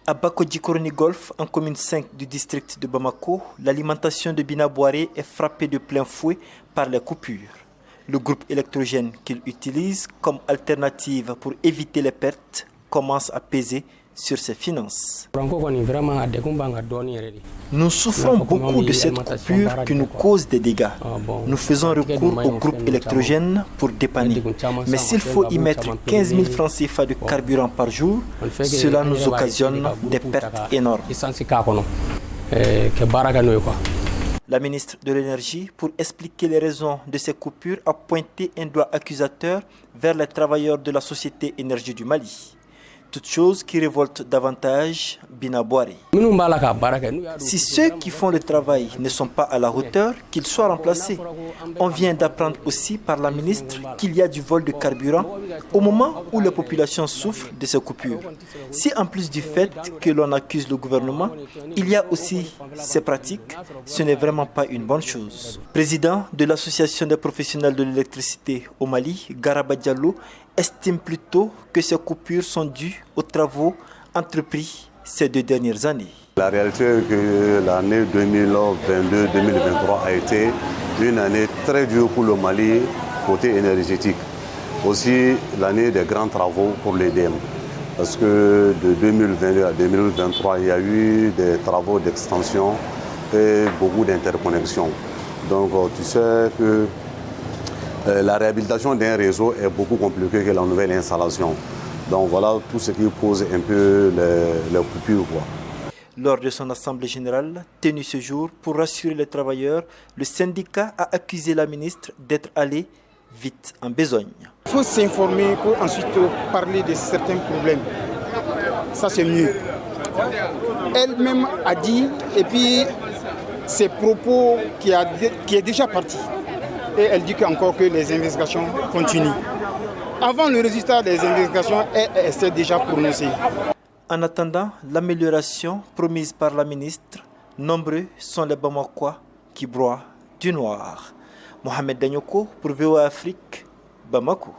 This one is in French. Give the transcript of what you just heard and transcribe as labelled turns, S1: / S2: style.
S1: À Bakodji-Koroni Golf, en commune 5 du district de Bamako, l'alimentation de Bina Boiré est frappée de plein fouet par les coupures. Le groupe électrogène qu'il utilise comme alternative pour éviter les pertes commence à peser sur ses finances. Nous souffrons beaucoup de cette coupure qui nous cause des dégâts. Nous faisons recours au groupe électrogène pour dépanner. Mais s'il faut y mettre 15 000 francs CFA de carburant par jour, cela nous occasionne des pertes énormes. La ministre de l'Énergie, pour expliquer les raisons de ces coupures, a pointé un doigt accusateur vers les travailleurs de la Société Énergie du Mali. Toute chose qui révolte davantage Bina Boiré. Si ceux qui font le travail ne sont pas à la hauteur, qu'ils soient remplacés. On vient d'apprendre aussi par la ministre qu'il y a du vol de carburant au moment où la population souffre de ces coupures. Si en plus du fait que l'on accuse le gouvernement, il y a aussi ces pratiques, ce n'est vraiment pas une bonne chose. Président de l'Association des professionnels de l'électricité au Mali, Garaba Diallo, estime plutôt que ces coupures sont dues aux travaux entrepris ces 2 dernières années.
S2: La réalité est que l'année 2022-2023 a été une année très dure pour le Mali côté énergétique. Aussi l'année des grands travaux pour l'EDM. Parce que de 2022 à 2023, il y a eu des travaux d'extension et beaucoup d'interconnexions. Donc tu sais que la réhabilitation d'un réseau est beaucoup compliquée que la nouvelle installation. Donc voilà tout ce qui pose un peu les coupures.
S1: Lors de son assemblée générale, tenue ce jour pour rassurer les travailleurs, le syndicat a accusé la ministre d'être allée vite en besogne.
S3: Il faut s'informer pour ensuite parler de certains problèmes. Ça c'est mieux. Elle-même a dit, et puis ses propos qui est déjà parti. Et elle dit encore que les investigations continuent. Avant le résultat des investigations, elle s'est déjà prononcée.
S1: En attendant l'amélioration promise par la ministre, nombreux sont les Bamakois qui broient du noir. Mohamed Danyoko pour VOA Afrique, Bamako.